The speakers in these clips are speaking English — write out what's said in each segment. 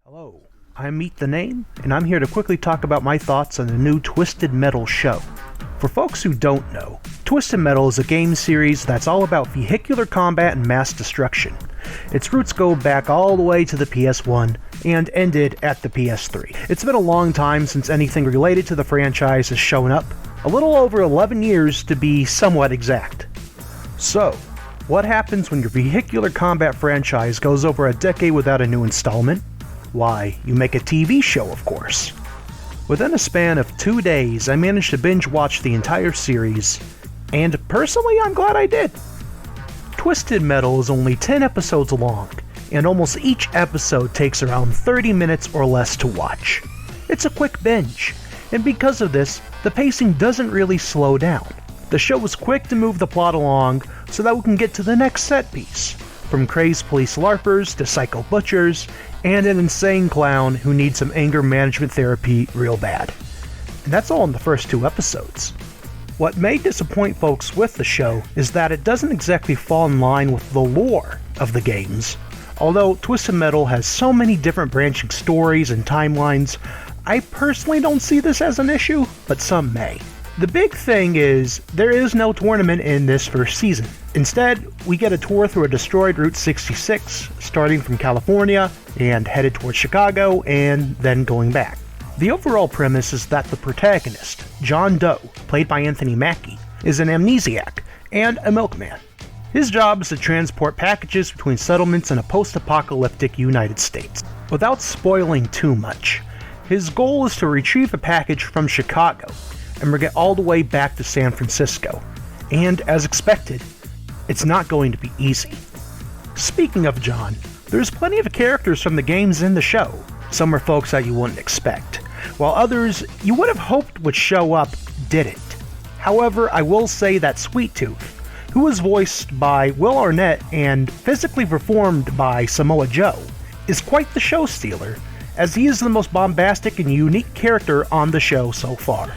Hello, I'm Meet the Name, and I'm here to quickly talk about my thoughts on the new Twisted Metal show. For folks who don't know, Twisted Metal is a game series that's all about vehicular combat and mass destruction. Its roots go back all the way to the PS1 and ended at the PS3. It's been a long time since anything related to the franchise has shown up, a little over 11 years to be somewhat exact. So, what happens when your vehicular combat franchise goes over a decade without a new installment? Why, you make a TV show, of course. Within a span of 2 days, I managed to binge watch the entire series, and personally, I'm glad I did. Twisted Metal is only 10 episodes long, and almost each episode takes around 30 minutes or less to watch. It's a quick binge, and because of this, the pacing doesn't really slow down. The show is quick to move the plot along so that we can get to the next set piece, from crazed police larpers to psycho butchers, and an insane clown who needs some anger management therapy real bad. And that's all in the first 2 episodes. What may disappoint folks with the show is that it doesn't exactly fall in line with the lore of the games. Although Twisted Metal has so many different branching stories and timelines, I personally don't see this as an issue, but some may. The big thing is, there is no tournament in this first season. Instead, we get a tour through a destroyed Route 66, starting from California and headed towards Chicago and then going back. The overall premise is that the protagonist, John Doe, played by Anthony Mackie, is an amnesiac and a milkman. His job is to transport packages between settlements in a post-apocalyptic United States. Without spoiling too much, his goal is to retrieve a package from Chicago and bring it all the way back to San Francisco. And as expected, it's not going to be easy. Speaking of John, there's plenty of characters from the games in the show. Some are folks that you wouldn't expect, while others you would have hoped would show up didn't. However, I will say that Sweet Tooth, who was voiced by Will Arnett and physically performed by Samoa Joe, is quite the show stealer, as he is the most bombastic and unique character on the show so far.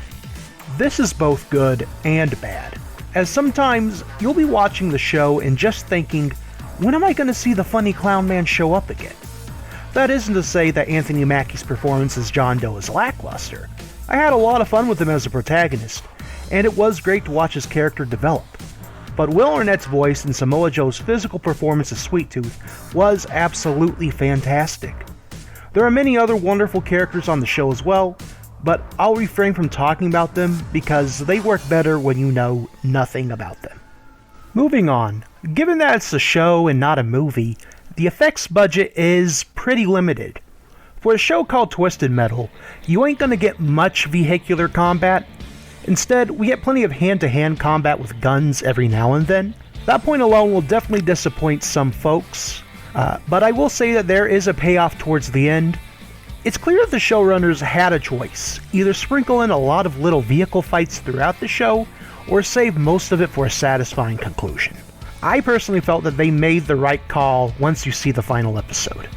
This is both good and bad, as sometimes you'll be watching the show and just thinking, when am I going to see the funny clown man show up again? That isn't to say that Anthony Mackie's performance as John Doe is lackluster. I had a lot of fun with him as a protagonist, and it was great to watch his character develop. But Will Arnett's voice and Samoa Joe's physical performance as Sweet Tooth was absolutely fantastic. There are many other wonderful characters on the show as well, but I'll refrain from talking about them because they work better when you know nothing about them. Moving on, given that it's a show and not a movie, the effects budget is pretty limited. For a show called Twisted Metal, you ain't gonna get much vehicular combat. Instead, we get plenty of hand-to-hand combat with guns every now and then. That point alone will definitely disappoint some folks, but I will say that there is a payoff towards the end. It's clear that the showrunners had a choice, either sprinkle in a lot of little vehicle fights throughout the show, or save most of it for a satisfying conclusion. I personally felt that they made the right call once you see the final episode.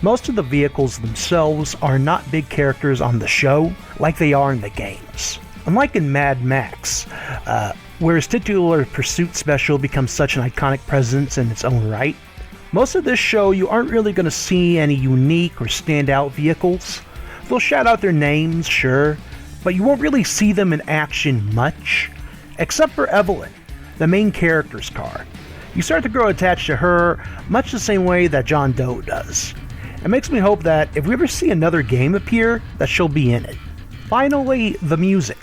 Most of the vehicles themselves are not big characters on the show, like they are in the games. Unlike in Mad Max, where his titular pursuit special becomes such an iconic presence in its own right, most of this show you aren't really going to see any unique or standout vehicles. They'll shout out their names, sure, but you won't really see them in action much, except for Evelyn, the main character's car. You start to grow attached to her much the same way that John Doe does. It makes me hope that if we ever see another game appear, that she'll be in it. Finally, the music.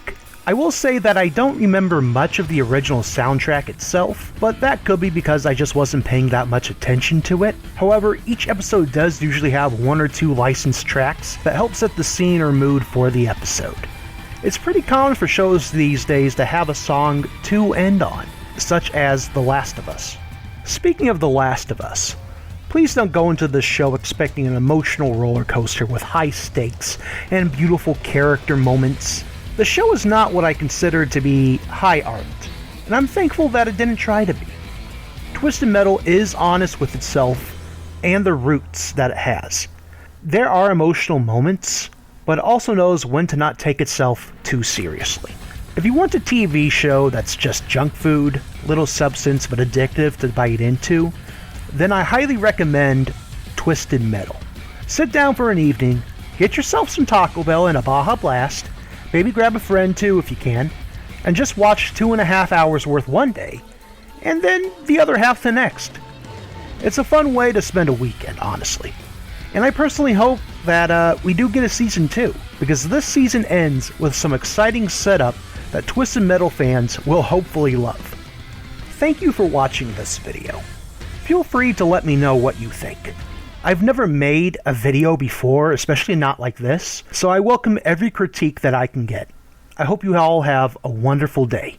I will say that I don't remember much of the original soundtrack itself, but that could be because I just wasn't paying that much attention to it. However, each episode does usually have 1 or 2 licensed tracks that help set the scene or mood for the episode. It's pretty common for shows these days to have a song to end on, such as The Last of Us. Speaking of The Last of Us, please don't go into this show expecting an emotional roller coaster with high stakes and beautiful character moments. The show is not what I consider to be high art, and I'm thankful that it didn't try to be. Twisted Metal is honest with itself and the roots that it has. There are emotional moments, but it also knows when to not take itself too seriously. If you want a TV show that's just junk food, little substance but addictive to bite into, then I highly recommend Twisted Metal. Sit down for an evening, get yourself some Taco Bell and a Baja Blast, maybe grab a friend too if you can, and just watch 2.5 hours worth one day, and then the other half the next. It's a fun way to spend a weekend, honestly. And I personally hope that we do get a season 2, because this season ends with some exciting setup that Twisted Metal fans will hopefully love. Thank you for watching this video. Feel free to let me know what you think. I've never made a video before, especially not like this, so I welcome every critique that I can get. I hope you all have a wonderful day.